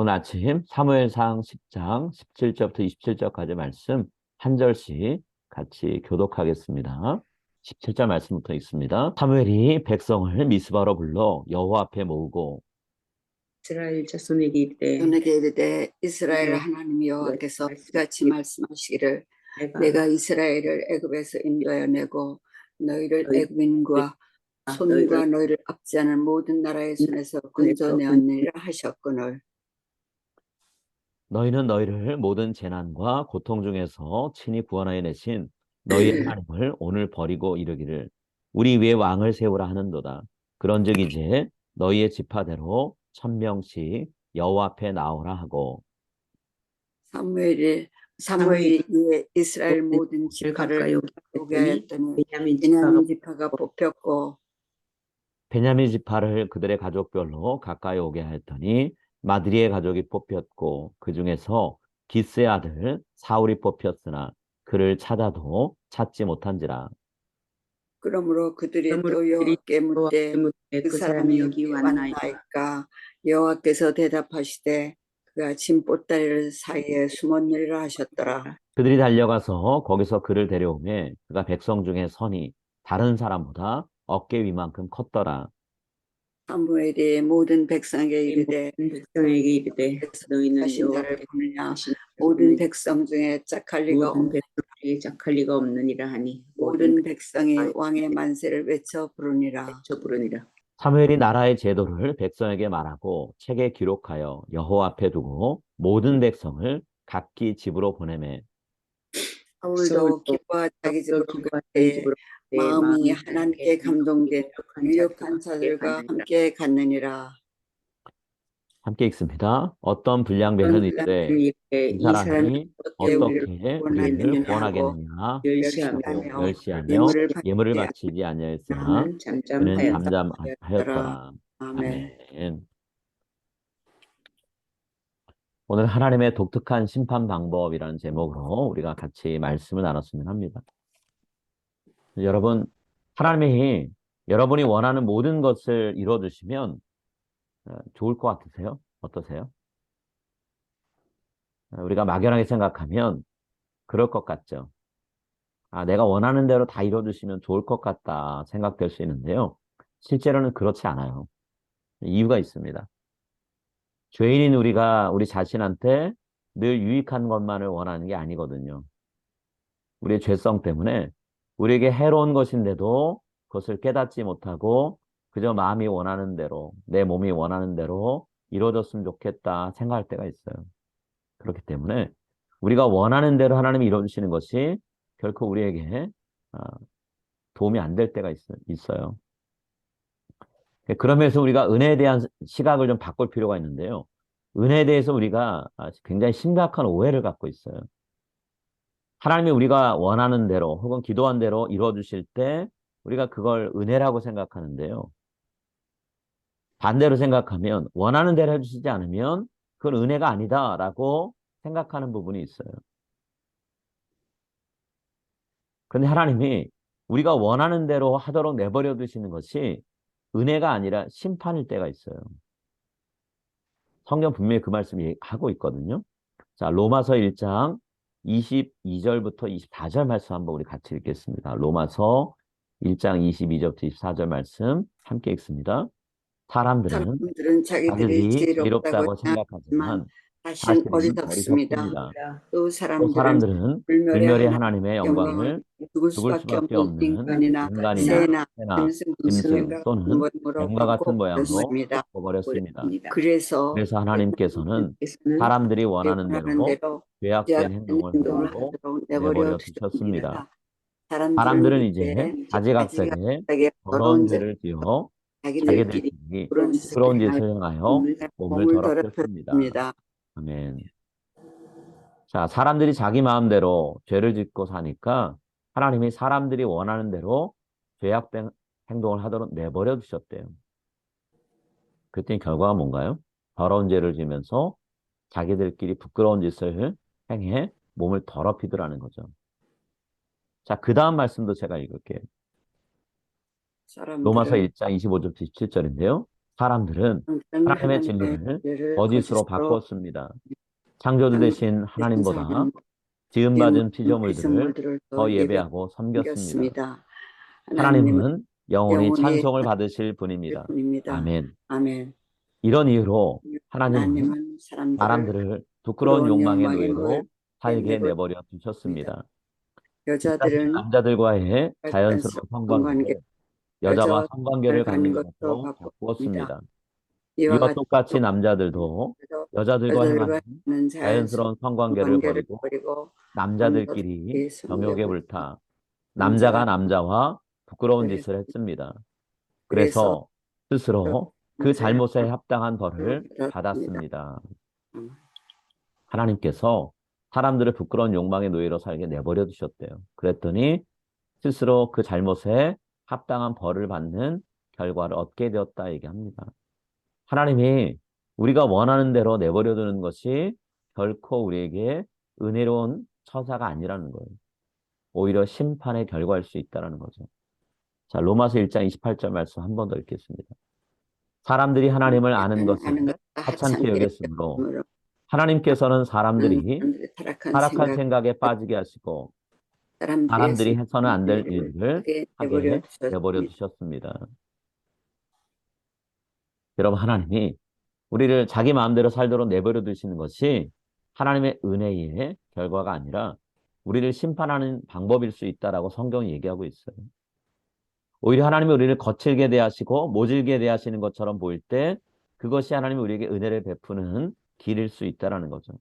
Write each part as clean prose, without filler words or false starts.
오늘 아침 사무엘상 10장 17절부터 27절까지 말씀 한 절씩 같이 교독하겠습니다. 17절 말씀부터 읽습니다. 사무엘이 백성을 미스바로 불러 여호와 앞에 모으고 이스라엘 자손에게 이르되 이스라엘 하나님 여호와께서 같이 말씀하시기를 내가 이스라엘을 애굽에서 인도하여 내고 너희를 애굽인과 손과 너희를 압제하는 모든 나라의 손에서 건져내었느니라 하셨거늘 너희는 너희를 모든 재난과 고통 중에서 친히 구원하여 내신 너희의 하나님을 오늘 버리고 이르기를 우리 위에 왕을 세우라 하는도다. 그런즉 이제 너희의 지파대로 1000명씩 여호와 앞에 나오라 하고 사무엘이 이스라엘 모든 지파를 오게 하였더니 베냐민 지파가 뽑혔고 베냐민 지파를 그들의 가족별로 가까이 오게 하였더니 마드리의 가족이 뽑혔고 그 중에서 기스의 아들 사울이 뽑혔으나 그를 찾아도 찾지 못한지라. 그러므로 그들이 또 여호와께 묻되 그 사람이 여기 왔나이까 여호와께서 대답하시되 그가 진 보따리를 사이에 숨었느니라 하셨더라. 그들이 달려가서 거기서 그를 데려오매 그가 백성 중에 선이 다른 사람보다 어깨 위만큼 컸더라. 사무엘이 모든 백성에게 이르되 너희는 여호와를 부르냐 모든 백성 중에 짝할 리가 없느니라 하니 모든 백성이 왕의 만세를 외쳐 부르니라. 사무엘이 나라의 제도를 백성에게 말하고 책에 기록하여 여호와 앞에 두고 모든 백성을 각기 집으로 보내매 사울도 기뻐하 자기 집으로 갈 때에 마음이 하나님께 감동된 유력한 자들과 함께 갔느니라. 함께 읽습니다. 어떤 불량배는 이르되 이 사람이 어떻게 우리를 구원하겠느냐 하고 멸시하며 예물을 바치지 아니하였으나 그는 잠잠하였더라. 아멘. 오늘 하나님의 독특한 심판 방법이라는 제목으로 우리가 같이 말씀을 나눴으면 합니다. 여러분, 하나님이 여러분이 원하는 모든 것을 이뤄주시면 좋을 것 같으세요? 어떠세요? 우리가 막연하게 생각하면 그럴 것 같죠. 내가 원하는 대로 다 이뤄주시면 좋을 것 같다 생각될 수 있는데요. 실제로는 그렇지 않아요. 이유가 있습니다. 죄인인 우리가 우리 자신한테 늘 유익한 것만을 원하는 게 아니거든요. 우리의 죄성 때문에 우리에게 해로운 것인데도 그것을 깨닫지 못하고 그저 마음이 원하는 대로, 내 몸이 원하는 대로 이루어졌으면 좋겠다 생각할 때가 있어요. 그렇기 때문에 우리가 원하는 대로 하나님이 이루어주시는 것이 결코 우리에게 도움이 안 될 때가 있어요. 그러면서 우리가 은혜에 대한 시각을 좀 바꿀 필요가 있는데요. 은혜에 대해서 우리가 굉장히 심각한 오해를 갖고 있어요. 하나님이 우리가 원하는 대로 혹은 기도한 대로 이루어주실 때 우리가 그걸 은혜라고 생각하는데요. 반대로 생각하면 원하는 대로 해주시지 않으면 그건 은혜가 아니다라고 생각하는 부분이 있어요. 그런데 하나님이 우리가 원하는 대로 하도록 내버려 두시는 것이 은혜가 아니라 심판일 때가 있어요. 성경 분명히 그 말씀 하고 있거든요. 자, 로마서 1장 22절부터 24절 말씀 한번 우리 같이 읽겠습니다. 로마서 1장 22절부터 24절 말씀 함께 읽습니다. 사람들은 자기들이 지혜롭다고 생각하지만 사실은 어리석습니다. 또 사람들은 불멸의 하나님의 영광을 죽을 수밖에 없는 인간이나 새나 짐승 또는 뱀과 같은 모양으로 바꿔버렸습니다. 그래서 하나님께서는 사람들이 원하는 대로 죄악된 행동을 하도록 내버려 두셨습니다. 사람들은 이제 가지각색의 더러운 죄를 지어 자기들끼리 부끄러운 짓을 행하여 몸을 더럽혔습니다. 아멘. 자, 사람들이 자기 마음대로 죄를 짓고 사니까 하나님이 사람들이 원하는 대로 죄악된 행동을 하도록 내버려 두셨대요. 그랬더니 결과가 뭔가요? 더러운 죄를 지면서 자기들끼리 부끄러운 짓을 행해 몸을 더럽히더라는 거죠. 자, 그 다음 말씀도 제가 읽을게요. 로마서 1장 25절부터 27절인데요. 사람들은 하나님의 하나님의 진리를 진리를 거짓으로 거짓으로 바꿨습니다. 창조주 되신 하나님보다 하나님 지음받은 피조물들을 피조물들을 더 또 예배하고 섬겼습니다. 섬겼습니다. 하나님은 하나님은 영원히 영원히 찬송을 받으실 분입니다. 분입니다. 아멘. 아멘. 이런 이유로 하나님은 하나님은 사람들을 사람들을 부끄러운 부러운 욕망의 욕망의 노예에 노예로 살게 내버려 내버려 둡니다. 두셨습니다. 이스라엘 여자들은 남자들과의 발단스러운 자연스러운 성관계, 성관계를 여자와 여자와 성관계를 가는 갖는 것도 것으로 바꿨습니다. 바꾸었습니다. 이와 이와 같이 똑같이 남자들도 여자들과 여자들과 행하는 하는 자연스러운 자연스러운 성관계를 관계를 버리고 버리고 남자들끼리 남자들끼리 정욕에 성욕을 불타 남자가 남자가 남자와 부끄러운 그래서 짓을 했습니다. 그래서 그래서 스스로 그 못에 잘못에 합당한 벌을 받았습니다. 받았습니다. 하나님께서 사람들을 부끄러운 욕망의 노예로 살게 내버려 두셨대요. 그랬더니 스스로 그 잘못에 합당한 벌을 받는 결과를 얻게 되었다 얘기합니다. 하나님이 우리가 원하는 대로 내버려 두는 것이 결코 우리에게 은혜로운 처사가 아니라는 거예요. 오히려 심판의 결과일 수 있다는 거죠. 자, 로마서 1장 28절 말씀 한 번 더 읽겠습니다. 사람들이 하나님을 아는 것을 아는 것과 하찮게 하찮게 여겼으므로 여김으로 하나님께서는 사람들이 사람들의 타락한 타락한 생각, 생각에 빠지게 하시고 사람들이 사람들이 해서는 안 될 일을 일들을 하게 내버려 하게 내버려 두셨습니다. 두셨습니다. 여러분, 하나님이 우리를 자기 마음대로 살도록 내버려 두시는 것이 하나님의 은혜의 결과가 아니라 우리를 심판하는 방법일 수 있다라고 성경이 얘기하고 있어요. 오히려 하나님이 우리를 거칠게 대하시고 모질게 대하시는 것처럼 보일 때 그것이 하나님이 우리에게 은혜를 베푸는 길일 수 있다라는 거죠.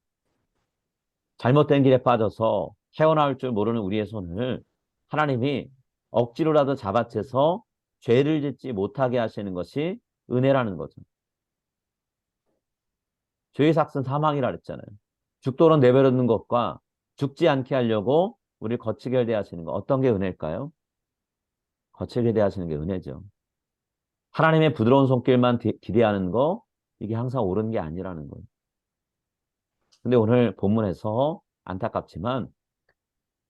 잘못된 길에 빠져서 헤어나올 줄 모르는 우리의 손을 하나님이 억지로라도 잡아채서 죄를 짓지 못하게 하시는 것이 은혜라는 거죠. 죄의 삭은 사망이라 그랬잖아요. 죽도록 내버려두는 것과 죽지 않게 하려고 우리를 거칠게 대하시는 것, 어떤 게 은혜일까요? 거칠게 대하시는 게 은혜죠. 하나님의 부드러운 손길만 기대하는 거, 이게 항상 옳은 게 아니라는 거예요. 근데 오늘 본문에서 안타깝지만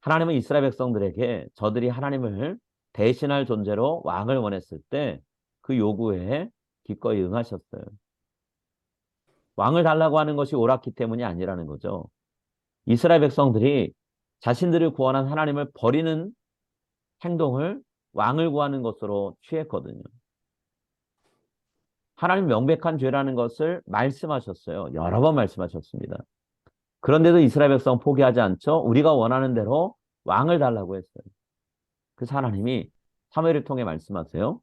하나님은 이스라엘 백성들에게 저들이 하나님을 대신할 존재로 왕을 원했을 때 그 요구에 기꺼이 응하셨어요. 왕을 달라고 하는 것이 옳았기 때문이 아니라는 거죠. 이스라엘 백성들이 자신들을 구원한 하나님을 버리는 행동을 왕을 구하는 것으로 취했거든요. 하나님 명백한 죄라는 것을 말씀하셨어요. 여러 번 말씀하셨습니다. 그런데도 이스라엘 백성 포기하지 않죠. 우리가 원하는 대로 왕을 달라고 했어요. 그래서 하나님이 사무엘을 통해 말씀하세요.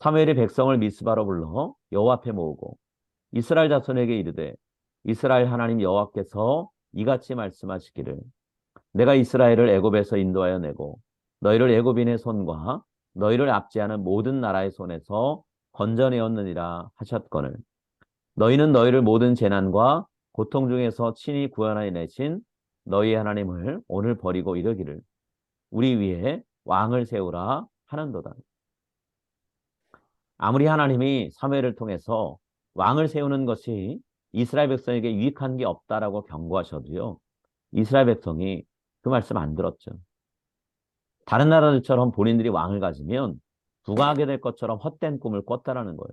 사무엘이 백성을 미스바로 불러 여호와 앞에 모으고 이스라엘 자손에게 이르되 이스라엘 하나님 여호와께서 이같이 말씀하시기를 내가 이스라엘을 애굽에서 인도하여 내고 너희를 애굽인의 손과 너희를 압제하는 모든 나라의 손에서 건져내었느니라 하셨거늘 너희는 너희를 모든 재난과 고통 중에서 친히 구원하여 내신 너희 하나님을 오늘 버리고 이르기를 우리 위에 왕을 세우라 하는도다. 아무리 하나님이 사무엘을 통해서 왕을 세우는 것이 이스라엘 백성에게 유익한 게 없다라고 경고하셔도요. 이스라엘 백성이 그 말씀 안 들었죠. 다른 나라들처럼 본인들이 왕을 가지면 부강하게 될 것처럼 헛된 꿈을 꿨다라는 거예요.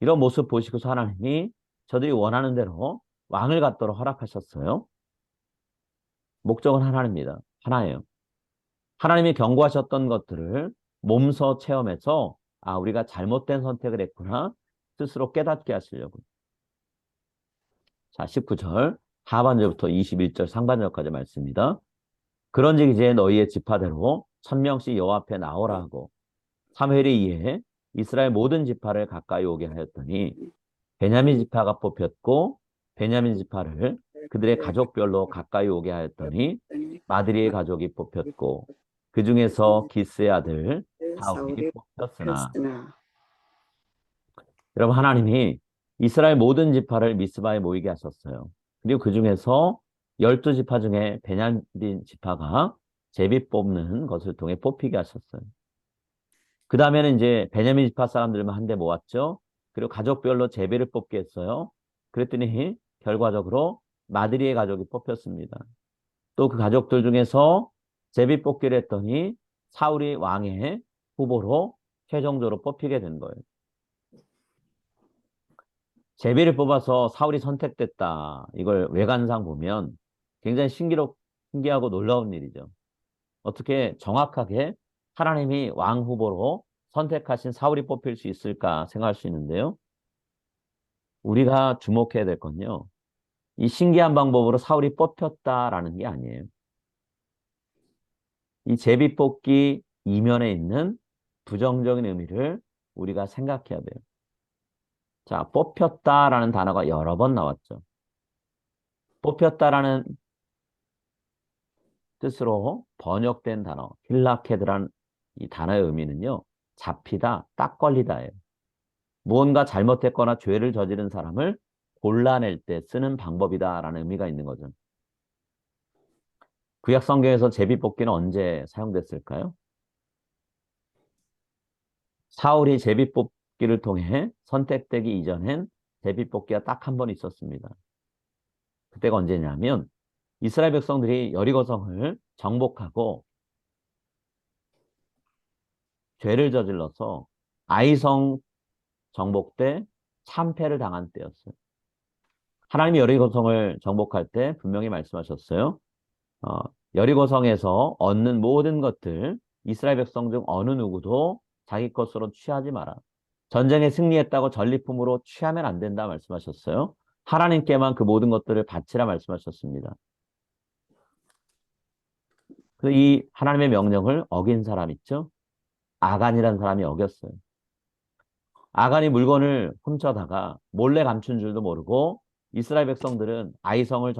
이런 모습 보시고서 하나님이 저들이 원하는 대로 왕을 갖도록 허락하셨어요. 목적은 하나입니다. 하나예요. 하나님이 경고하셨던 것들을 몸소 체험해서 아, 우리가 잘못된 선택을 했구나. 스스로 깨닫게 하시려고. 자, 19절 하반절부터 21절 상반절까지 말씀입니다. 그런즉 이제 너희의 지파대로 1000명씩 여호와 앞에 나오라 하고 사무엘이 이에 이스라엘 모든 지파를 가까이 오게 하였더니 베냐민 지파가 뽑혔고 베냐민 지파를 그들의 가족별로 가까이 오게 하였더니 마드리의 가족이 뽑혔고 그 중에서 기스의 아들 사울이 사울이 뽑혔으나 폈으나 여러분 하나님이 이스라엘 모든 지파를 미스바에 모이게 하셨어요. 그리고 그 중에서 12지파 중에 베냐민 지파가 제비 뽑는 것을 통해 뽑히게 하셨어요. 그 다음에는 이제 베냐민 지파 사람들만 한데 모았죠. 그리고 가족별로 제비를 뽑게 했어요. 그랬더니 결과적으로 마드리의 가족이 뽑혔습니다. 또 그 가족들 중에서 제비 뽑기를 했더니 사울이 왕의 후보로 최종적으로 뽑히게 된 거예요. 제비를 뽑아서 사울이 선택됐다. 이걸 외관상 보면 굉장히 신기하고 놀라운 일이죠. 어떻게 정확하게 하나님이 왕 후보로 선택하신 사울이 뽑힐 수 있을까 생각할 수 있는데요. 우리가 주목해야 될 건요. 이 신기한 방법으로 사울이 뽑혔다라는 게 아니에요. 이 제비 뽑기 이면에 있는 부정적인 의미를 우리가 생각해야 돼요. 자, 뽑혔다라는 단어가 여러 번 나왔죠. 뽑혔다라는 뜻으로 번역된 단어, 힐라케드란 이 단어의 의미는요, 잡히다, 딱 걸리다예요. 무언가 잘못했거나 죄를 저지른 사람을 골라낼 때 쓰는 방법이다라는 의미가 있는 거죠. 구약 성경에서 제비뽑기는 언제 사용됐을까요? 사울이 제비뽑기를 통해 선택되기 이전엔 제비뽑기가 딱 한 번 있었습니다. 그때가 언제냐면 이스라엘 백성들이 여리고성을 정복하고 죄를 저질러서 아이성 정복 때 참패를 당한 때였어요. 하나님이 여리고성을 정복할 때 분명히 말씀하셨어요. 어, 여리고성에서 얻는 모든 것들 이스라엘 백성 중 어느 누구도 자기 것으로 취하지 마라. 전쟁에 승리했다고 전리품으로 취하면 안 된다 말씀하셨어요. 하나님께만 그 모든 것들을 바치라 말씀하셨습니다. 그 이 하나님의 명령을 어긴 사람 있죠? 아간이라는 사람이 어겼어요. 아간이 물건을 훔쳐다가 몰래 감춘 줄도 모르고 이스라엘 백성들은 아이성을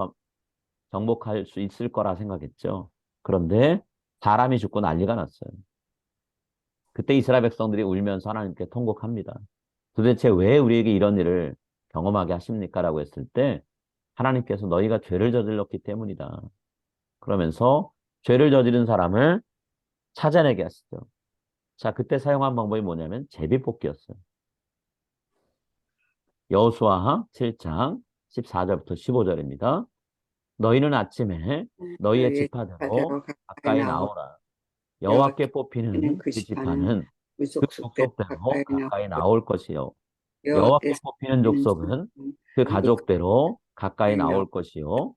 정복할 수 있을 거라 생각했죠. 그런데 사람이 죽고 난리가 났어요. 그때 이스라엘 백성들이 울면서 하나님께 통곡합니다. 도대체 왜 우리에게 이런 일을 경험하게 하십니까? 라고 했을 때 하나님께서 너희가 죄를 저질렀기 때문이다. 그러면서 죄를 저지른 사람을 찾아내게 하시죠. 자, 그때 사용한 방법이 뭐냐면 제비뽑기였어요. 여호수아 7장 14절부터 15절입니다. 너희는 아침에 너희의 너희의 지파대로 지파대로 가까이 가까이 나오라. 나오라. 여호와께는 여호와께 뽑히는 그 그 지파는 지파는 그 그 족속대로 족속대로 가까이 가까이 나오고 나올 것이요. 여호와께 여호와께서 뽑히는 뽑히는 족속은 족속은 그 그 가족대로 가까이 가까이 나오고 나올 것이요.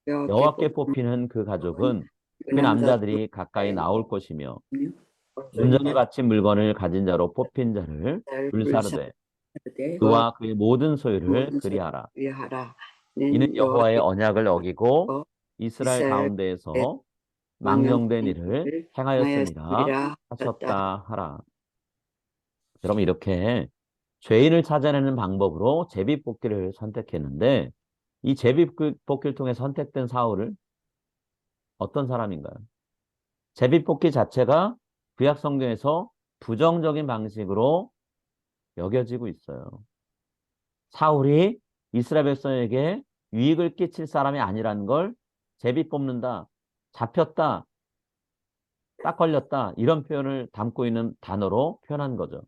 여호와께 여호와께 뽑히는 뽑히는 그 족속은 가족은 그 그 남자들로 남자들이 가까이 가까이 나올 것이며 나오며 거절이 온전히 받은 바친 물건을 가진 자로 뽑힌 자를 자를 불사르되 불사르되 그와 그와 그의 모든 소유를 모든 소리를 그리하라. 위하라. 이는 는 여호와의 여호와께서 언약을 어기고 이스라엘 이스라엘 가운데에서 망령된 망령된 일을 일을 행하였음이라 하였음이라 하셨다. 하셨다 하라. 여러분 이렇게 죄인을 찾아내는 방법으로 제비뽑기를 선택했는데 이 제비뽑기를 통해 선택된 사울을 어떤 사람인가요? 제비뽑기 자체가 구약 성경에서 부정적인 방식으로 여겨지고 있어요. 사울이 이스라엘 백성에게 유익을 끼칠 사람이 아니라는 걸 제비 뽑는다, 잡혔다, 딱 걸렸다 이런 표현을 담고 있는 단어로 표현한 거죠.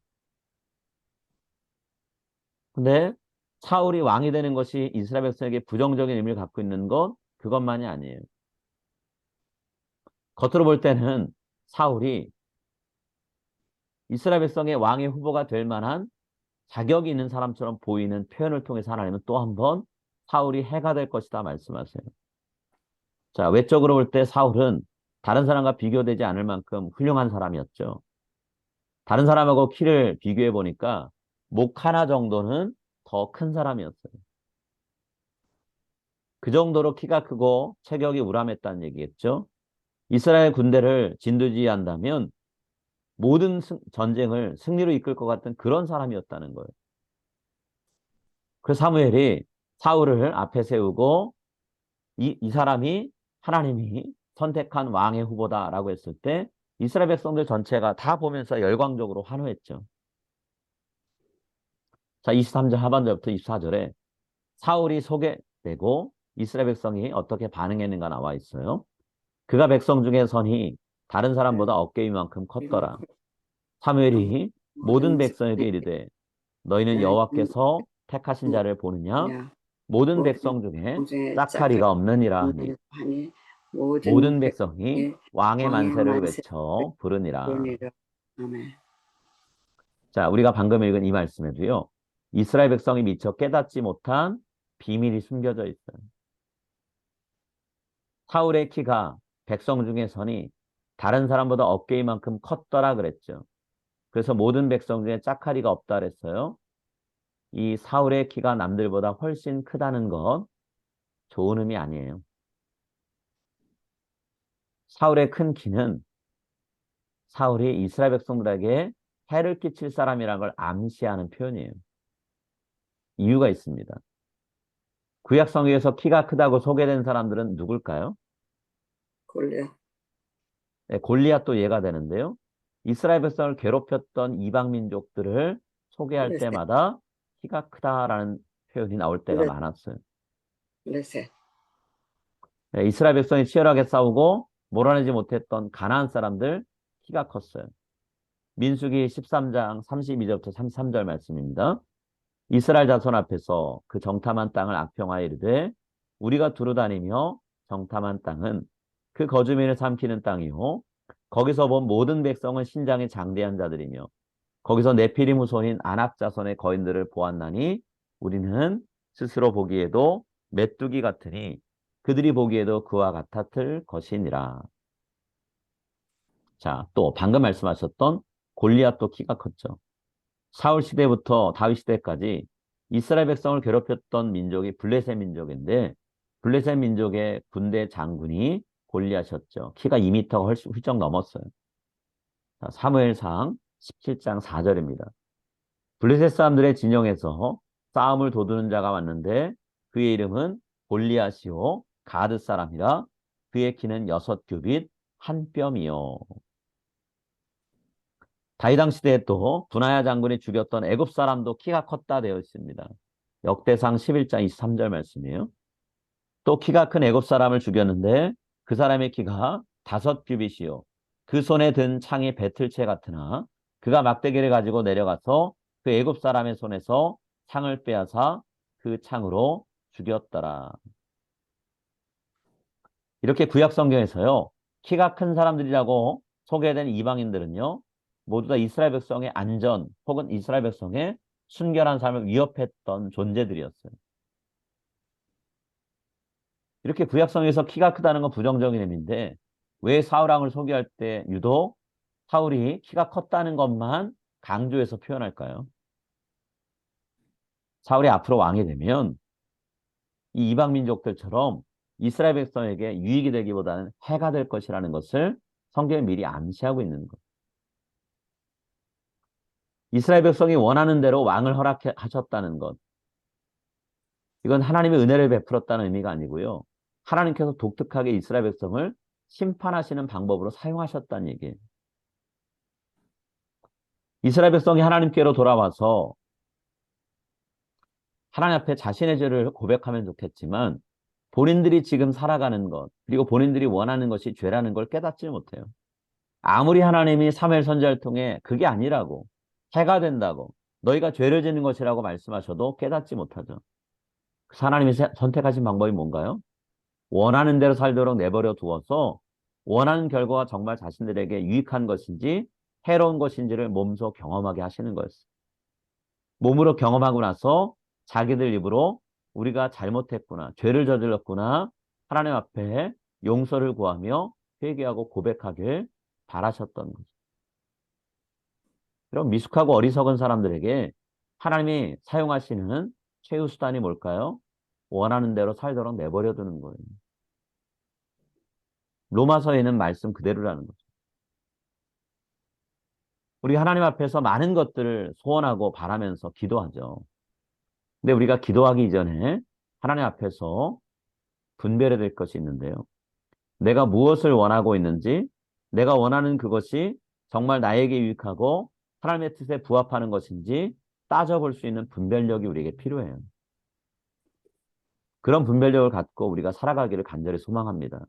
근데 사울이 왕이 되는 것이 이스라엘 백성에게 부정적인 의미를 갖고 있는 것 그것만이 아니에요. 겉으로 볼 때는 사울이 이스라엘 백성의 왕의 후보가 될 만한 자격이 있는 사람처럼 보이는 표현을 통해서 하나님은 또 한 번 사울이 해가 될 것이다 말씀하세요. 자, 외적으로 볼 때 사울은 다른 사람과 비교되지 않을 만큼 훌륭한 사람이었죠. 다른 사람하고 키를 비교해 보니까 목 하나 정도는 더 큰 사람이었어요. 그 정도로 키가 크고 체격이 우람했다는 얘기겠죠. 이스라엘 군대를 진두지휘한다면 모든 전쟁을 승리로 이끌 것 같은 그런 사람이었다는 거예요. 그 사무엘이 사울을 앞에 세우고 이 사람이 하나님이 선택한 왕의 후보다라고 했을 때 이스라엘 백성들 전체가 다 보면서 열광적으로 환호했죠. 자, 23절 하반절부터 24절에 사울이 소개되고 이스라엘 백성이 어떻게 반응했는가 나와 있어요. 그가 백성 중에 선이 다른 사람보다 어깨 위만큼 컸더라. 사무엘이 모든 모든 백성에게 자에게 이르되 너희는 여호와께서 택하신 자를 보느냐 냐 모든 모든 백성 중에 공중에 짝할 짝하리가 없느니라 하니 하니 모든 모든 백성이 백성의 왕의 왕의 만세를 만세 외쳐 부르니라. 그러니라. 아멘. 자, 우리가 방금 읽은 이 말씀에도요. 이스라엘 백성이 미처 깨닫지 못한 비밀이 숨겨져 있어요. 사울의 키가 백성 중에서니 다른 사람보다 어깨이만큼 컸더라 그랬죠. 그래서 모든 백성 중에 짝하리가 없다 그랬어요. 이 사울의 키가 남들보다 훨씬 크다는 건 좋은 의미 아니에요. 사울의 큰 키는 사울이 이스라엘 백성들에게 해를 끼칠 사람이라는 걸 암시하는 표현이에요. 이유가 있습니다. 구약 성경에서 키가 크다고 소개된 사람들은 누굴까요? 골리앗. 네, 골리앗도 예가 되는데요. 이스라엘 백성을 괴롭혔던 이방 민족들을 소개할 블레셋. 때마다 키가 크다라는 표현이 나올 때가 블레- 많았어요. 블레셋. 네, 이스라엘 백성이 치열하게 싸우고 몰아내지 못했던 가나안 사람들 키가 컸어요. 민수기 13장 32절부터 33절 말씀입니다. 이스라엘 자손 앞에서 그 정탐한 땅을 악평하여 이르되 우리가 두루다니며 정탐한 땅은 그 거주민을 삼키는 땅이요 거기서 본 모든 백성은 신장이 장대한 자들이며 거기서 네피림 후손인 아낙 자손의 거인들을 보았나니 우리는 스스로 보기에도 메뚜기 같으니 그들이 보기에도 그와 같았을 것이니라. 자, 또 방금 말씀하셨던 골리앗도 키가 컸죠. 사울 시대부터 다윗 시대까지 이스라엘 백성을 괴롭혔던 민족이 블레셋 민족인데 블레셋 민족의 군대 장군이 골리앗이었죠. 키가 2m가 훨씬 훌쩍 넘었어요. 자, 사무엘상 17장 4절입니다. 블레셋 사람들의 진영에서 싸움을 도두는 자가 왔는데 그의 이름은 골리앗이요 가드 사람이라 그의 키는 6규빗 한 뼘이요. 다윗 왕 시대에 또 분하야 장군이 죽였던 애굽 사람도 키가 컸다 되어 있습니다. 역대상 11장 23절 말씀이에요. 또 키가 큰 애굽 사람을 죽였는데 그 사람의 키가 5규빗이요. 그 손에 든 창이 배틀채 같으나 그가 막대기를 가지고 내려가서 그 애굽 사람의 손에서 창을 빼앗아 그 창으로 죽였더라. 이렇게 구약 성경에서요. 키가 큰 사람들이라고 소개된 이방인들은요. 모두 다 이스라엘 백성의 안전 혹은 이스라엘 백성의 순결한 삶을 위협했던 존재들이었어요. 이렇게 구약 성경에서 키가 크다는 건 부정적인 의미인데 왜 사울왕을 소개할 때 유독 사울이 키가 컸다는 것만 강조해서 표현할까요? 사울이 앞으로 왕이 되면 이 이방 민족들처럼 이스라엘 백성에게 유익이 되기보다는 해가 될 것이라는 것을 성경이 미리 암시하고 있는 거예요. 이스라엘 백성이 원하는 대로 왕을 허락하셨다는 것. 이건 하나님의 은혜를 베풀었다는 의미가 아니고요. 하나님께서 독특하게 이스라엘 백성을 심판하시는 방법으로 사용하셨다는 얘기예요. 이스라엘 백성이 하나님께로 돌아와서 하나님 앞에 자신의 죄를 고백하면 좋겠지만 본인들이 지금 살아가는 것, 그리고 본인들이 원하는 것이 죄라는 걸 깨닫지 못해요. 아무리 하나님이 사무엘 선지자를 통해 그게 아니라고, 해가 된다고, 너희가 죄를 짓는 것이라고 말씀하셔도 깨닫지 못하죠. 그래서 하나님이 선택하신 방법이 뭔가요? 원하는 대로 살도록 내버려 두어서 원하는 결과가 정말 자신들에게 유익한 것인지 해로운 것인지를 몸소 경험하게 하시는 거였어요. 몸으로 경험하고 나서 자기들 입으로 우리가 잘못했구나, 죄를 저질렀구나, 하나님 앞에 용서를 구하며 회개하고 고백하길 바라셨던 거죠. 그럼 미숙하고 어리석은 사람들에게 하나님이 사용하시는 최후 수단이 뭘까요? 원하는 대로 살도록 내버려 두는 거예요. 로마서에는 말씀 그대로라는 거죠. 우리 하나님 앞에서 많은 것들을 소원하고 바라면서 기도하죠. 근데 우리가 기도하기 이전에 하나님 앞에서 분별해야 될 것이 있는데요. 내가 무엇을 원하고 있는지, 내가 원하는 그것이 정말 나에게 유익하고 하나님의 뜻에 부합하는 것인지 따져볼 수 있는 분별력이 우리에게 필요해요. 그런 분별력을 갖고 우리가 살아가기를 간절히 소망합니다.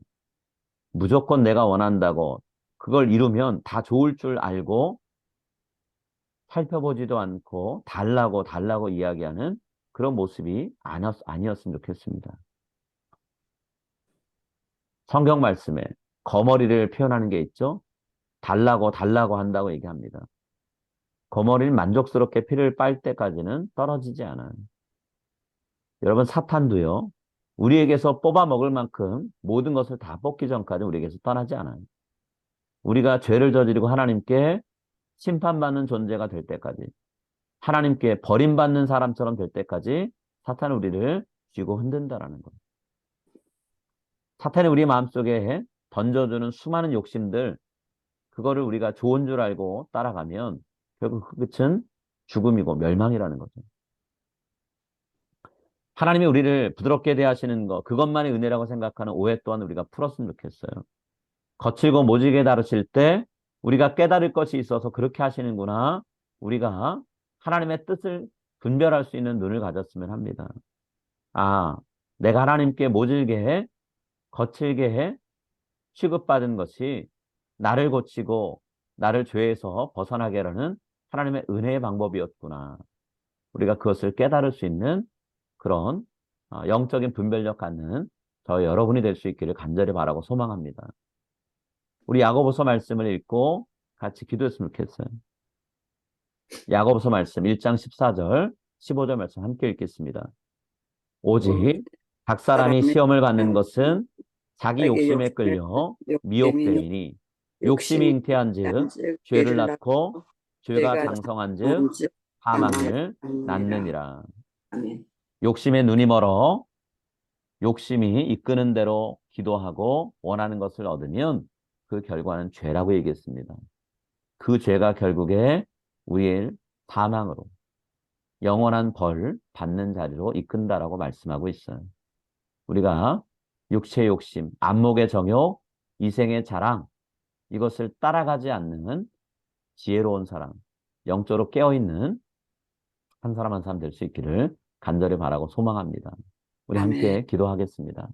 무조건 내가 원한다고 그걸 이루면 다 좋을 줄 알고 살펴보지도 않고 달라고 이야기하는 그런 모습이 아니었으면 좋겠습니다. 성경 말씀에 거머리를 표현하는 게 있죠. 달라고 한다고 얘기합니다. 거머리는 만족스럽게 피를 빨 때까지는 떨어지지 않아요. 여러분, 사탄도요, 우리에게서 뽑아 먹을 만큼 모든 것을 다 뽑기 전까지 우리에게서 떠나지 않아요. 우리가 죄를 저지르고 하나님께 심판받는 존재가 될 때까지, 하나님께 버림받는 사람처럼 될 때까지 사탄은 우리를 쥐고 흔든다라는 거예요. 사탄이 우리 마음속에 던져주는 수많은 욕심들, 그거를 우리가 좋은 줄 알고 따라가면 결국 그 끝은 죽음이고 멸망이라는 거죠. 하나님이 우리를 부드럽게 대하시는 것, 그것만이 은혜라고 생각하는 오해 또한 우리가 풀었으면 좋겠어요. 거칠고 모지게 다루실 때 우리가 깨달을 것이 있어서 그렇게 하시는구나. 우리가 하나님의 뜻을 분별할 수 있는 눈을 가졌으면 합니다. 아, 내가 하나님께 모질게 해, 거칠게 해, 취급받은 것이 나를 고치고 나를 죄에서 벗어나게 하려는 하나님의 은혜의 방법이었구나. 우리가 그것을 깨달을 수 있는 그런 영적인 분별력 갖는 저 여러분이 될 수 있기를 간절히 바라고 소망합니다. 우리 야고보서 말씀을 읽고 같이 기도했으면 좋겠어요. 야고보서 말씀 1장 14절, 15절 말씀 함께 읽겠습니다. 오직 각 사람이 사람의 시험을 받는 것은 자기 자기 욕심에 욕심에 끌려 욕심이 미혹되이니 욕심이 욕심이 잉태한즉 한즉 죄를 죄를 낳고 낳고 죄가 죄가 장성한즉 장성한즉 사망을 사망을 낳느니라. 낳느니라. 아멘. 욕심에 눈이 멀어 욕심이 이끄는 대로 기도하고 원하는 것을 얻으면 그 결과는 죄라고 얘기했습니다. 그 죄가 결국에 우리의 사망으로 영원한 벌 받는 자리로 이끈다라고 말씀하고 있어요. 우리가 육체의 욕심, 안목의 정욕, 이생의 자랑 이것을 따라가지 않는 지혜로운 사람, 영적으로 깨어있는 한 사람 한 사람 될 수 있기를 간절히 바라고 소망합니다. 우리 아멘. 함께 기도하겠습니다.